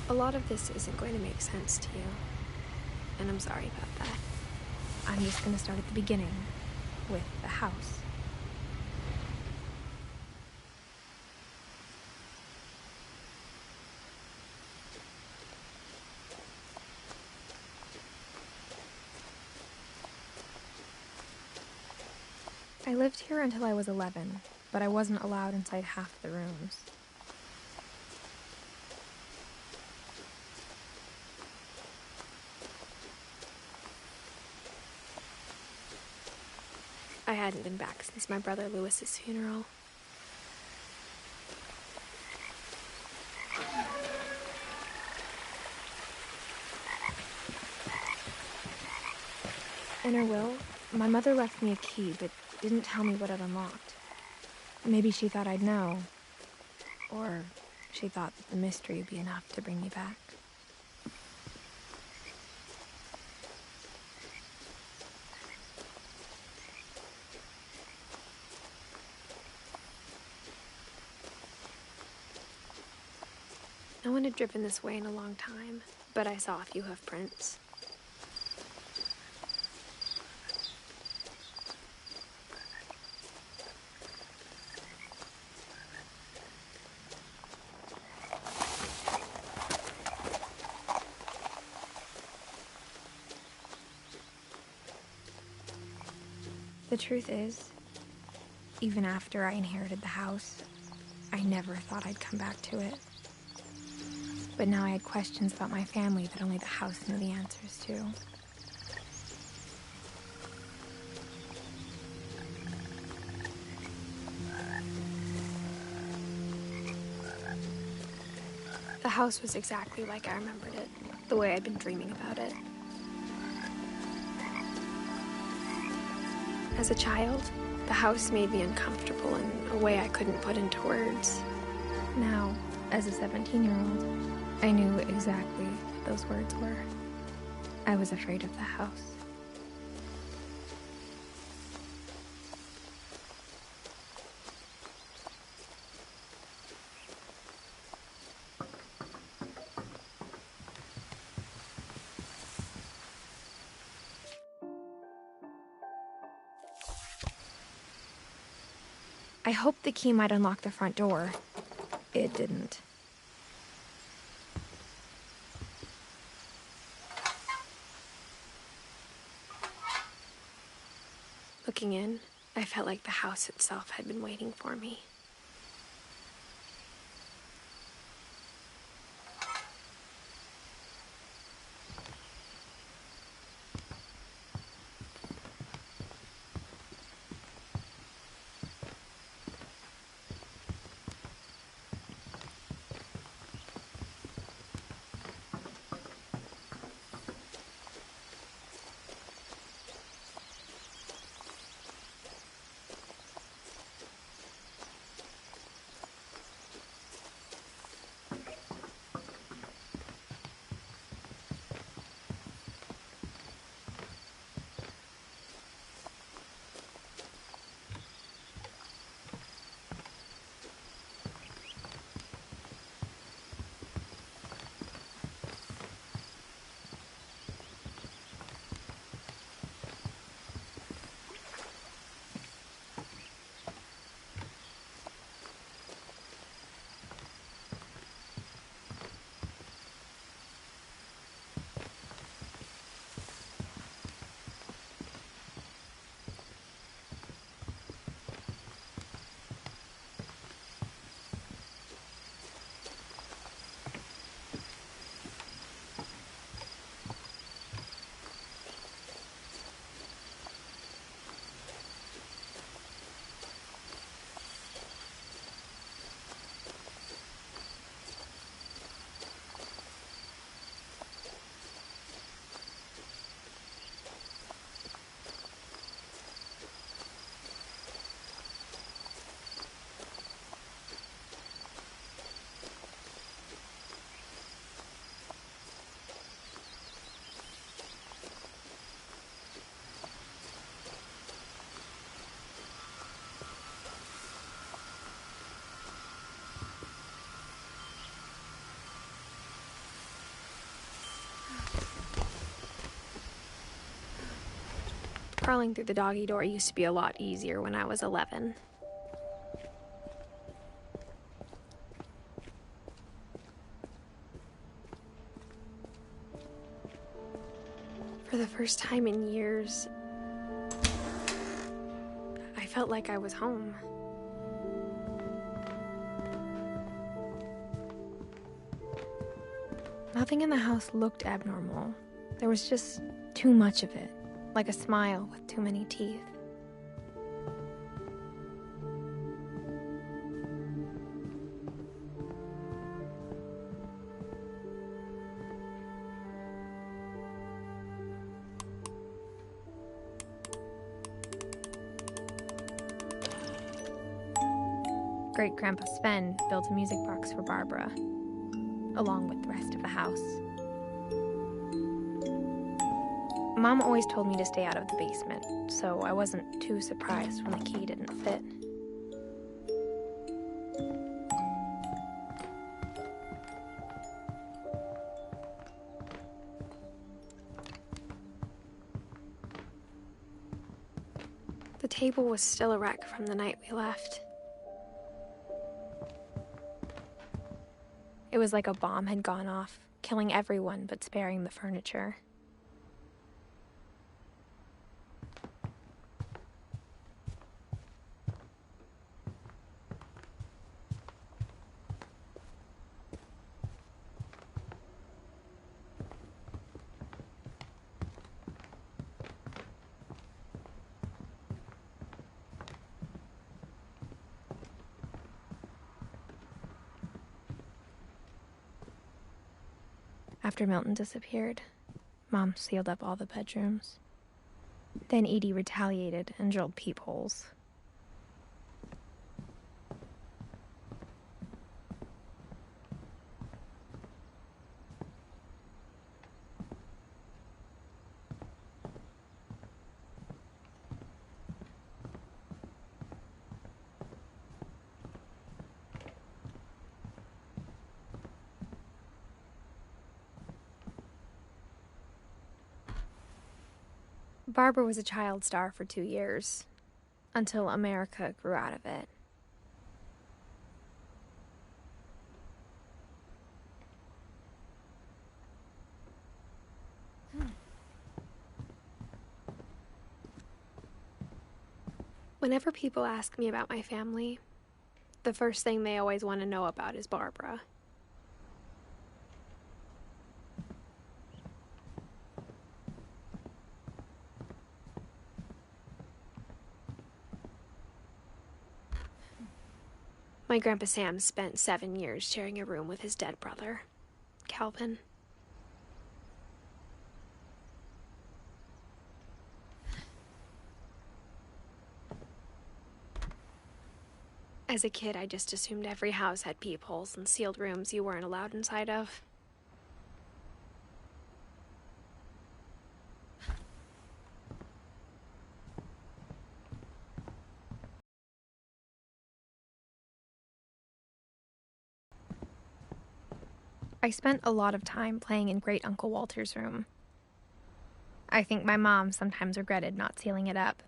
A lot of this isn't going to make sense to you, and I'm sorry about that. I'm just going to start at the beginning, with the house. I lived here until I was 11, but I wasn't allowed inside half the rooms. I hadn't been back since my brother Lewis's funeral. In her will, my mother left me a key, but didn't tell me what it unlocked. Maybe she thought I'd know. Or she thought that the mystery would be enough to bring me back. No one had driven this way in a long time, but I saw a few hoof prints. The truth is, even after I inherited the house, I never thought I'd come back to it. But now I had questions about my family that only the house knew the answers to. The house was exactly like I remembered it, the way I'd been dreaming about it. As a child, the house made me uncomfortable in a way I couldn't put into words. Now, as a 17-year-old, I knew exactly what those words were. I was afraid of the house. I hoped the key might unlock the front door. It didn't. Looking in, I felt like the house itself had been waiting for me. Crawling through the doggy door used to be a lot easier when I was 11. For the first time in years, I felt like I was home. Nothing in the house looked abnormal. There was just too much of it, like a smile with too many teeth. Great-Grandpa Sven built a music box for Barbara, along with the rest of the house. Mom always told me to stay out of the basement, so I wasn't too surprised when the key didn't fit. The table was still a wreck from the night we left. It was like a bomb had gone off, killing everyone but sparing the furniture. After Milton disappeared, Mom sealed up all the bedrooms. Then Edie retaliated and drilled peepholes. Barbara was a child star for 2 years, until America grew out of it. Whenever people ask me about my family, the first thing they always want to know about is Barbara. My Grandpa Sam spent 7 years sharing a room with his dead brother, Calvin. As a kid, I just assumed every house had peepholes and sealed rooms you weren't allowed inside of. I spent a lot of time playing in Great Uncle Walter's room. I think my mom sometimes regretted not sealing it up.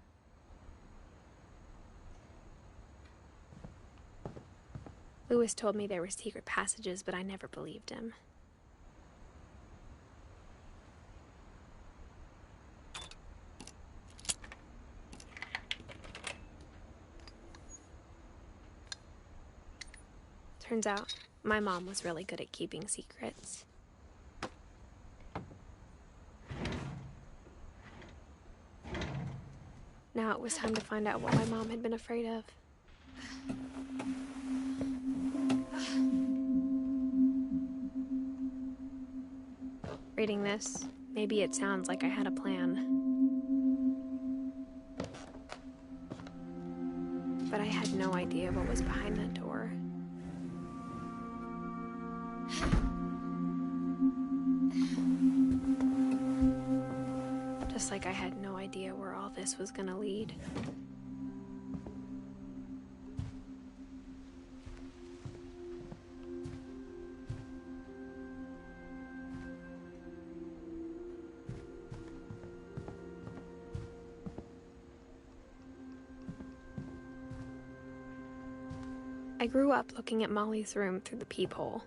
Lewis told me there were secret passages, but I never believed him. Turns out, my mom was really good at keeping secrets. Now it was time to find out what my mom had been afraid of. Reading this, maybe it sounds like I had a plan. But I had no idea what was behind that door. Just like I had no idea where all this was gonna lead. I grew up looking at Molly's room through the peephole.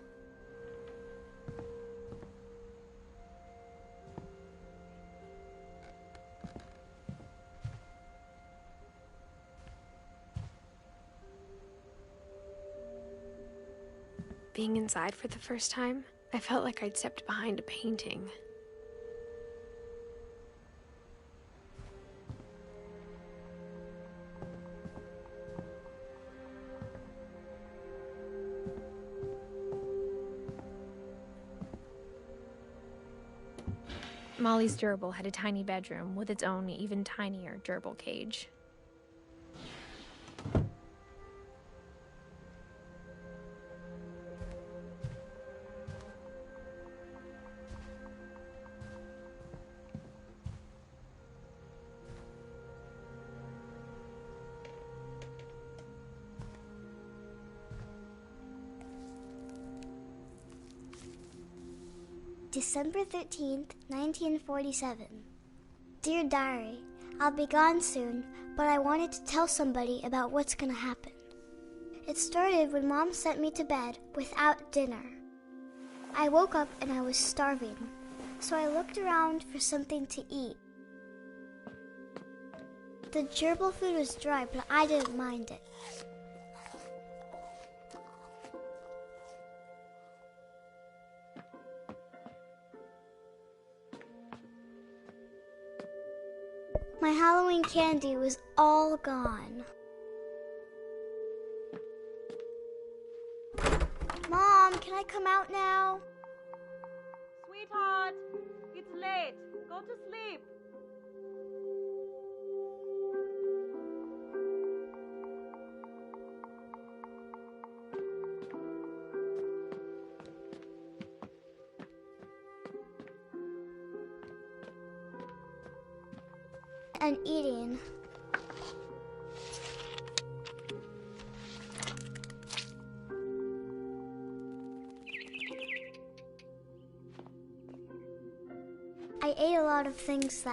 Being inside for the first time, I felt like I'd stepped behind a painting. Molly's gerbil had a tiny bedroom with its own even tinier gerbil cage. December 13th, 1947. Dear Diary, I'll be gone soon, but I wanted to tell somebody about what's gonna happen. It started when Mom sent me to bed without dinner. I woke up and I was starving, so I looked around for something to eat. The gerbil food was dry, but I didn't mind it. My Halloween candy was all gone. Mom, can I come out now? Sweetheart, it's late. Go to sleep. And eating. I ate a lot of things that